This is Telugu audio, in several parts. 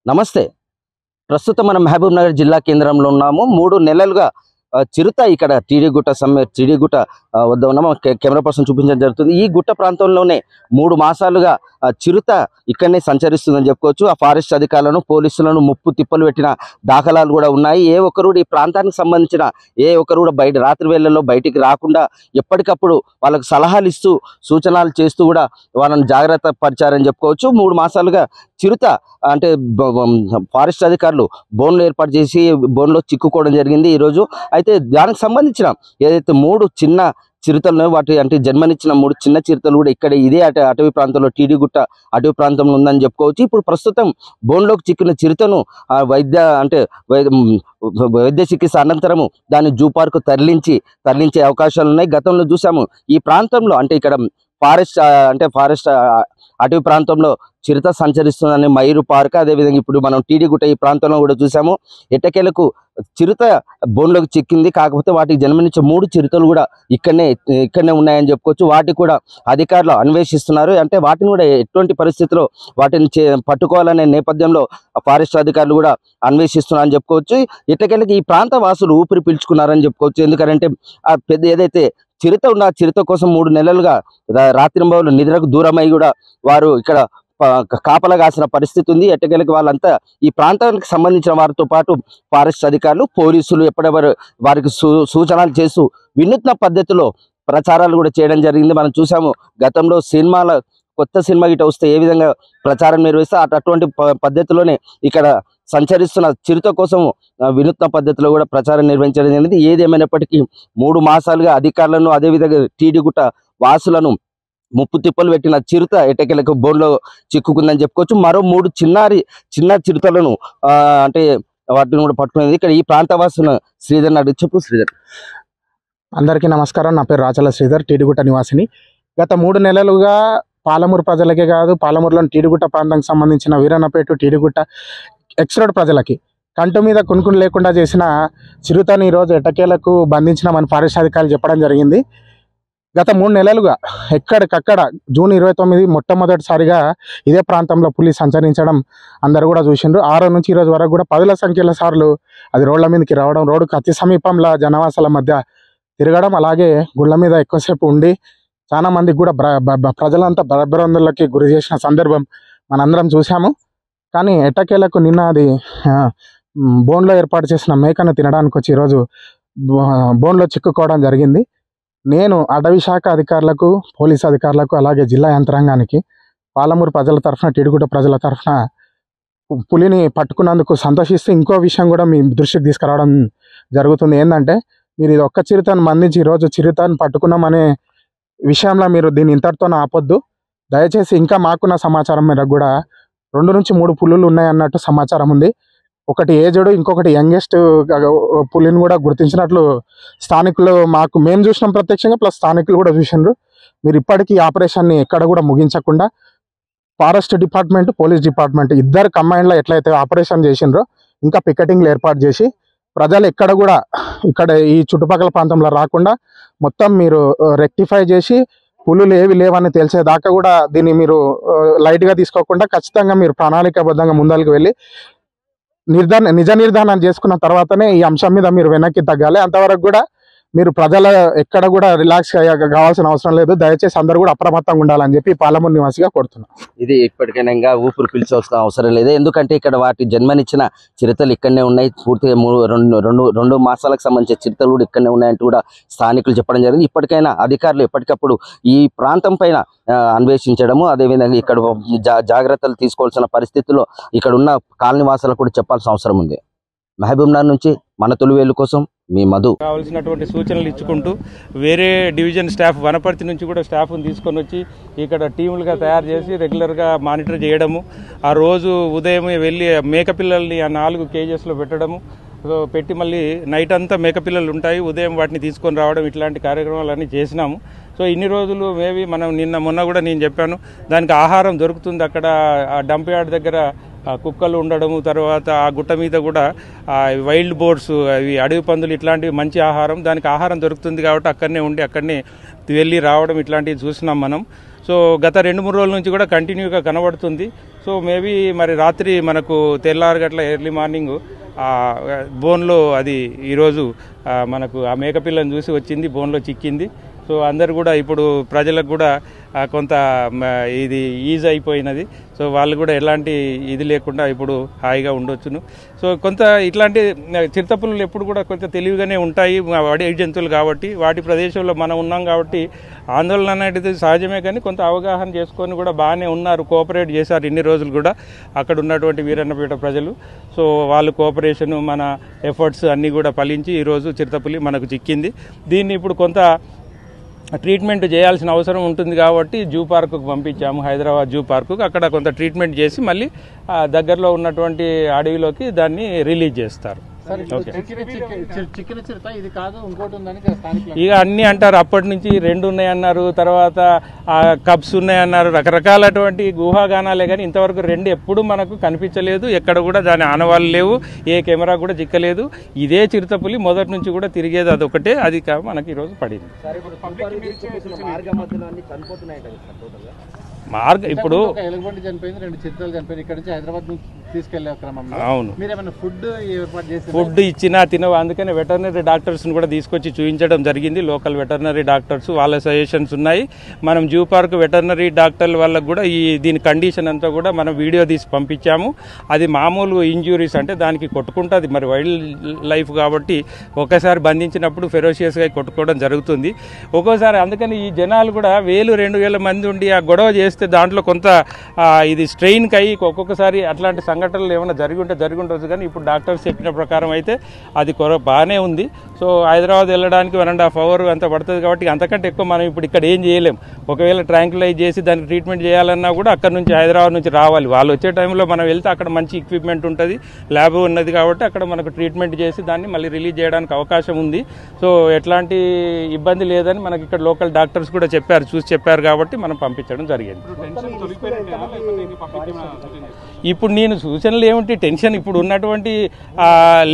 నమస్తే. ప్రస్తుతం మనం మహబూబ్‌నగర్ జిల్లా కేంద్రంలో ఉన్నాము. 3 నెలలుగా చిరుత ఇక్కడ టీడీ గుట్ట వద్ద ఉన్నాము. కెమెరా పర్సన్ చూపించడం జరుగుతుంది. ఈ గుట్ట ప్రాంతంలోనే 3 మాసాలుగా చిరుత ఇక్కడనే సంచరిస్తుందని చెప్పుకోవచ్చు. ఆ ఫారెస్ట్ అధికారులను, పోలీసులను ముప్పు తిప్పలు పెట్టిన దాఖలాలు కూడా ఉన్నాయి. ఏ ఒక్కరు కూడా ఈ ప్రాంతానికి సంబంధించిన కూడా రాత్రి వేళల్లో బయటికి రాకుండా ఎప్పటికప్పుడు వాళ్ళకు సలహాలు ఇస్తూ, సూచనలు చేస్తూ కూడా వాళ్ళని జాగ్రత్త పరిచారని చెప్పుకోవచ్చు. 3 మాసాలుగా చిరుత అంటే ఫారెస్ట్ అధికారులు బోన్లు ఏర్పాటు చేసి బోన్లో చిక్కుకోవడం జరిగింది ఈరోజు. అయితే దానికి సంబంధించిన ఏదైతే 3 చిన్న చిరుతలు వాటి అంటే జన్మనిచ్చిన 3 చిన్న చిరుతలు కూడా ఇక్కడ ఇదే అటవీ ప్రాంతంలో టీడీగుట్ట అటవీ ప్రాంతంలో ఉందని చెప్పుకోవచ్చు. ఇప్పుడు ప్రస్తుతం బోన్లోకి చిక్కిన చిరుతను వైద్య చికిత్స అనంతరము దాన్ని జూ పార్కు తరలించే అవకాశాలు ఉన్నాయి. గతంలో చూసాము ఈ ప్రాంతంలో అంటే ఇక్కడ ఫారెస్ట్ అటవీ ప్రాంతంలో చిరుత సంచరిస్తుందని మైరు పార్క్, అదేవిధంగా ఇప్పుడు మనం టీడీగుట్ట ఈ ప్రాంతంలో కూడా చూసాము. ఎట్టకేలకు చిరుత బోన్లోకి చిక్కింది. కాకపోతే వాటికి జన్మనిచ్చే 3 చిరుతలు కూడా ఇక్కడనే ఉన్నాయని చెప్పుకోవచ్చు. వాటికి కూడా అధికారులు అన్వేషిస్తున్నారు. అంటే వాటిని కూడా ఎటువంటి పరిస్థితిలో వాటిని పట్టుకోవాలనే నేపథ్యంలో ఫారెస్ట్ అధికారులు కూడా అన్వేషిస్తున్నారని చెప్పుకోవచ్చు. ఎట్టకేలకు ఈ ప్రాంత వాసులు ఊపిరి పీల్చుకున్నారని చెప్పుకోవచ్చు. ఎందుకంటే ఆ పెద్ద ఏదైతే చిరుత కోసం 3 నెలలుగా రాత్రింబవళ్ళు నిద్రకు దూరమై కూడా వారు ఇక్కడ కాపలా కాసిన పరిస్థితి ఉంది. ఎట్టకేలకు వాళ్ళంతా ఈ ప్రాంతానికి సంబంధించిన వారితో పాటు ఫారెస్ట్ అధికారులు, పోలీసులు వారికి సూచనలు చేస్తూ వినూత్న పద్ధతిలో ప్రచారాలు కూడా చేయడం జరిగింది. మనం చూసాము గతంలో కొత్త సినిమా గిట్ట వస్తే ఏ విధంగా ప్రచారం నిర్వహిస్తే అటువంటి పద్ధతిలోనే ఇక్కడ సంచరిస్తున్న చిరుత కోసం వినూత్న పద్ధతిలో కూడా ప్రచారం నిర్వహించడం జరిగింది. ఏదేమైనప్పటికీ 3 మాసాలుగా అధికారులను, అదేవిధంగా టీడీగుట్ట వాసులను ముప్పు తిప్పలు పెట్టిన చిరుత ఎట్టకేలకు బోన్లో చిక్కుకుందని చెప్పుకోవచ్చు. మరో 3 చిన్న చిరుతలను అంటే వాటిని కూడా పట్టుకునేది. ఇక్కడ ఈ ప్రాంతవాసులను శ్రీధర్ అడిగి చెప్పు. శ్రీధర్, అందరికీ నమస్కారం. నా పేరు రాచల శ్రీధర్, టీడీగుట్ట నివాసిని. గత 3 నెలలుగా పాలమూరు ప్రజలకే కాదు, పాలమూరులోని టీడీగుట్ట ప్రాంతానికి సంబంధించిన వీరన్నపేట, టీడీగుట్ట ఎక్స్రోడ్ ప్రజలకి కంటు మీద కొనుక్కుని లేకుండా చేసిన చిరుతని ఈరోజు ఎట్టకేలకు బంధించినామని ఫారెస్ట్ అధికారులు చెప్పడం జరిగింది. గత 3 నెలలుగా ఎక్కడికక్కడ జూన్ 29 మొట్టమొదటిసారిగా ఇదే ప్రాంతంలో పులి సంచరించడం అందరూ కూడా చూసిండ్రు. 6 నుంచి ఈరోజు వరకు కూడా 10ల సంఖ్యల సార్లు అది రోడ్ల మీదకి రావడం, రోడ్డుకు అతి సమీపంలో జనవాసాల మధ్య తిరగడం, అలాగే గుళ్ళ మీద ఎక్కువసేపు ఉండి చాలా మందికి కూడా ప్రజలంతా భయభ్రాంతులకి గురి చేసిన సందర్భం మనందరం చూసాము. కానీ ఎట్టకేలకు నిన్న అది బోన్లో ఏర్పాటు చేసిన మేకను తినడానికి వచ్చి ఈరోజు బోన్లో చిక్కుకోవడం జరిగింది. నేను అటవీ శాఖ అధికారులకు, పోలీసు అధికారులకు, అలాగే జిల్లా యంత్రాంగానికి పాలమూరు ప్రజల తరఫున, టీడీగుట్ట ప్రజల తరఫున పులిని పట్టుకున్నందుకు సంతోషిస్తూ ఇంకో విషయం కూడా మీ దృష్టికి తీసుకురావడం జరుగుతుంది. ఏంటంటే, మీరు ఇది ఒక్క చిరుతను మందించి ఈరోజు చిరుతను పట్టుకున్నామనే విషయంలో మీరు దీన్ని ఇంతటితో ఆపొద్దు. దయచేసి ఇంకా మాకున్న సమాచారం మేరకు కూడా 2 నుంచి 3 పులులు ఉన్నాయన్నట్టు సమాచారం ఉంది. ఒకటి ఏజ్డ్, ఇంకొకటి యంగెస్ట్ పులిని కూడా గుర్తించినట్లు స్థానికులు మేము చూసినాం ప్రత్యక్షంగా, ప్లస్ స్థానికులు కూడా చూసిండ్రు. మీరు ఇప్పటికీ ఈ ఆపరేషన్ని ఎక్కడ కూడా ముగించకుండా ఫారెస్ట్ డిపార్ట్మెంట్, పోలీస్ డిపార్ట్మెంట్ ఇద్దరు కంబైన్లో ఎట్లయితే ఆపరేషన్ చేసిండ్రో ఇంకా పికెటింగ్లు ఏర్పాటు చేసి ప్రజలు ఎక్కడ కూడా ఇక్కడ ఈ చుట్టుపక్కల ప్రాంతంలో రాకుండా మొత్తం మీరు రెక్టిఫై చేసి పులులు ఏవి లేవని తెలిసేదాకా కూడా దీన్ని మీరు లైట్గా తీసుకోకుండా ఖచ్చితంగా మీరు ప్రణాళికాబద్ధంగా ముందరికి వెళ్ళి నిజ నిర్ధారణ చేసుకున్న తర్వాతనే ఈ అంశం మీద మీరు వెనక్కి తగ్గాలి. అంతవరకు కూడా మీరు ప్రజల ఎక్కడ కూడా రిలాక్స్ కావాల్సిన అవసరం లేదు. దయచేసి అందరూ కూడా అప్రమత్తంగా ఉండాలని చెప్పి పాలమూరు నివాసిగా కోరుతున్నాను. ఇది ఇప్పటికైనా ఇంకా ఊపిరి పీల్చాల్సిన అవసరం లేదు. ఎందుకంటే ఇక్కడ వాటి జన్మనిచ్చిన చిరుతలు ఇక్కడనే ఉన్నాయి. పూర్తిగా 2 మాసాలకు సంబంధించిన చిరుతలు కూడా ఇక్కడనే ఉన్నాయంటూ కూడా స్థానికులు చెప్పడం జరిగింది. ఇప్పటికైనా అధికారులు ఎప్పటికప్పుడు ఈ ప్రాంతం పైన అన్వేషించడము, అదేవిధంగా ఇక్కడ జాగ్రత్తలు తీసుకోవాల్సిన పరిస్థితుల్లో ఇక్కడ ఉన్న కాలనీ వాసులకు కూడా చెప్పాల్సిన అవసరం ఉంది. మహబూబ్నగర్ నుంచి మన తొలివేలు కోసం మీ మధు. కావాల్సినటువంటి సూచనలు ఇచ్చుకుంటూ వేరే డివిజన్ స్టాఫ్ వనపర్తి నుంచి కూడా స్టాఫ్ని తీసుకొని వచ్చి ఇక్కడ టీములుగా తయారు చేసి రెగ్యులర్గా మానిటర్ చేయడము, ఆ రోజు ఉదయం వెళ్ళి మేకపిల్లల్ని ఆ 4 కేజెస్లో పెట్టడము, పెట్టి మళ్ళీ నైట్ అంతా మేకపిల్లలు ఉంటాయి, ఉదయం వాటిని తీసుకొని రావడం, ఇట్లాంటి కార్యక్రమాలన్నీ చేసినాము. సో ఇన్ని రోజులు మొన్న కూడా నేను చెప్పాను, దానికి ఆహారం దొరుకుతుంది అక్కడ ఆ డంప్ యార్డ్ దగ్గర కుక్కలు ఉండడము, తర్వాత ఆ గుట్ట మీద కూడా వైల్డ్ బోర్డ్స్, అవి అడవి పందులు, ఇట్లాంటివి మంచి ఆహారం, దానికి ఆహారం దొరుకుతుంది కాబట్టి అక్కడనే ఉండి అక్కడనే వెళ్ళి రావడం ఇట్లాంటివి చూసినాం మనం. సో గత 2-3 రోజుల నుంచి కూడా కంటిన్యూగా కనబడుతుంది. సో మేబీ మరి రాత్రి మనకు తెల్లారగట్ల ఎర్లీ మార్నింగ్ బోన్లో అది ఈరోజు మనకు ఆ మేకపిల్లని చూసి వచ్చింది, బోన్లో చిక్కింది. సో అందరు కూడా ఇప్పుడు ప్రజలకు కూడా కొంత ఇది ఈజ్ అయిపోయినది. సో వాళ్ళు కూడా ఎలాంటి ఇది లేకుండా ఇప్పుడు హాయిగా ఉండొచ్చును. సో కొంత ఇట్లాంటి చిరుతపులులు ఎప్పుడు కూడా కొంత తెలివిగానే ఉంటాయి, అడవి జంతువులు కాబట్టి. వాటి ప్రదేశంలో మనం ఉన్నాం కాబట్టి ఆందోళన అనేది సహజమే, కానీ కొంత అవగాహన చేసుకొని కూడా బాగానే ఉన్నారు, కోఆపరేట్ చేశారు ఇన్ని రోజులు కూడా అక్కడ ఉన్నటువంటి వీరన్నపేట ప్రజలు. సో వాళ్ళు కోఆపరేషన్, మన ఎఫర్ట్స్ అన్నీ కూడా ఫలించి ఈరోజు చిరుతపులి మనకు చిక్కింది. దీన్ని ఇప్పుడు కొంత ట్రీట్మెంట్ చేయాల్సిన అవసరం ఉంటుంది కాబట్టి జూ పార్కుకు పంపించాము, హైదరాబాద్ జూ పార్కుకు. అక్కడ కొంత ట్రీట్మెంట్ చేసి మళ్ళీ దగ్గరలో ఉన్నటువంటి అడవిలోకి దాన్ని రిలీజ్ చేస్తారు. ఇక అన్నీ అంటారు, అప్పటి నుంచి 2 ఉన్నాయన్నారు, తర్వాత కబ్స్ ఉన్నాయన్నారు, రకరకాలటువంటి గుహాగానాలే, కానీ ఇంతవరకు 2 ఎప్పుడు మనకు కనిపించలేదు. ఎక్కడ కూడా దాని ఆనవాళ్ళు లేవు, ఏ కెమెరా కూడా చిక్కలేదు. ఇదే చిరుతపులి మొదటి నుంచి కూడా తిరిగేది అదొకటే, అది మనకి ఈరోజు పడింది. మార్గం ఇప్పుడు ఎలుగుబంటి చనిపోయింది, 2 చిరుతలు చనిపోయింది. ఇక్కడ నుంచి హైదరాబాద్ నుంచి తీసుకెళ్లే క్రమంలో అవును ఫుడ్ ఏర్పాటు చేసి ఫుడ్ ఇచ్చినా తినవు. అందుకనే వెటర్నరీ డాక్టర్స్ని కూడా తీసుకొచ్చి చూపించడం జరిగింది. లోకల్ వెటర్నరీ డాక్టర్స్, వాళ్ళ సజెషన్స్ ఉన్నాయి. మనం జూ పార్క్ వెటర్నరీ డాక్టర్ల వాళ్ళకు కూడా దీని కండిషన్ అంతా కూడా మనం వీడియో తీసి పంపించాము. అది మామూలు ఇంజ్యూరీస్ అంటే దానికి కొట్టుకుంటుంది, మరి వైల్డ్ లైఫ్ కాబట్టి ఒక్కసారి బంధించినప్పుడు ఫెరోషియస్గా కొట్టుకోవడం జరుగుతుంది ఒక్కోసారి. అందుకని ఈ జనాలు కూడా 1000-2000 మంది ఉండి ఆ గొడవ చేస్తే దాంట్లో కొంత ఇది స్ట్రెయిన్కి అయ్యి ఒక్కొక్కసారి అట్లాంటి సంఘటనలు ఏమైనా జరిగి ఉండొచ్చు. కానీ ఇప్పుడు డాక్టర్స్ చెప్పిన ప్రకారం అయితే అది బాగానే ఉంది. సో హైదరాబాద్ వెళ్ళడానికి 1.5 hours అంత పడుతుంది కాబట్టి అంతకంటే ఎక్కువ మనం ఇప్పుడు ఇక్కడ ఏం చేయలేం. ఒకవేళ ట్రాంక్యులైజ్ చేసి దానికి ట్రీట్మెంట్ చేయాలన్నా కూడా అక్కడ నుంచి హైదరాబాద్ నుంచి రావాలి. వాళ్ళు వచ్చే టైంలో మనం వెళ్తే అక్కడ మంచి ఎక్విప్మెంట్ ఉంటుంది, ల్యాబ్ ఉన్నది కాబట్టి అక్కడ మనకు ట్రీట్మెంట్ చేసి దాన్ని మళ్ళీ రిలీజ్ చేయడానికి అవకాశం ఉంది. సో ఎట్లాంటి ఇబ్బంది లేదని మనకి ఇక్కడ లోకల్ డాక్టర్స్ కూడా చూసి చెప్పారు కాబట్టి మనం పంపించడం జరిగింది. ఇప్పుడు నేను సూచనలు ఏమిటి, టెన్షన్ ఇప్పుడు ఉన్నటువంటి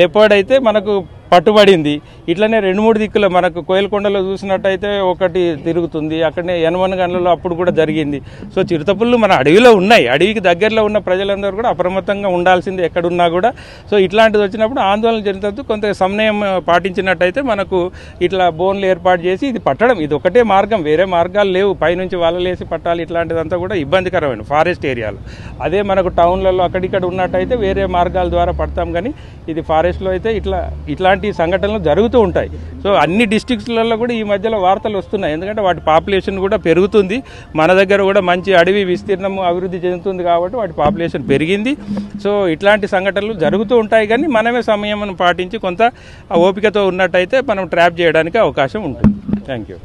లెపర్డ్ అయితే మనకు పట్టుబడింది. ఇట్లనే 2-3 దిక్కులు మనకు కోయిలకొండలో చూసినట్టయితే ఒకటి తిరుగుతుంది, అక్కడనే యనమనగండ్లలో అప్పుడు కూడా జరిగింది. సో చిరుతపుళ్ళు మన అడవిలో ఉన్నాయి. అడవికి దగ్గరలో ఉన్న ప్రజలందరూ కూడా అప్రమత్తంగా ఉండాల్సింది ఎక్కడున్నా కూడా. సో ఇట్లాంటిది వచ్చినప్పుడు ఆందోళన చెందుతూ కొంత సమయం పాటించినట్టయితే మనకు ఇట్లా బోన్లు ఏర్పాటు చేసి ఇది పట్టడం, ఇది ఒకటే మార్గం, వేరే మార్గాలు లేవు. పైనుంచి వలలేసి పట్టాలి, ఇట్లాంటిదంతా కూడా ఇబ్బందికరమైన ఫారెస్ట్ ఏరియాలో. అదే మనకు టౌన్లలో అక్కడిక్కడ ఉన్నట్టయితే వేరే మార్గాల ద్వారా పడతాం, కానీ ఇది ఫారెస్ట్లో అయితే ఇట్లాంటి సంఘటనలు జరుగుతూ ఉంటాయి. సో అన్ని డిస్ట్రిక్ట్స్లలో కూడా ఈ మధ్యలో వార్తలు వస్తున్నాయి, ఎందుకంటే వాటి పాపులేషన్ కూడా పెరుగుతుంది. మన దగ్గర కూడా మంచి అడవి విస్తీర్ణం అభివృద్ధి చెందుతుంది కాబట్టి వాటి పాపులేషన్ పెరిగింది. సో ఇట్లాంటి సంఘటనలు జరుగుతూ ఉంటాయి, కానీ మనమే సమయం పాటించి కొంత ఓపికతో ఉన్నట్టయితే మనం ట్రాప్ చేయడానికి అవకాశం ఉంటుంది. Thank you.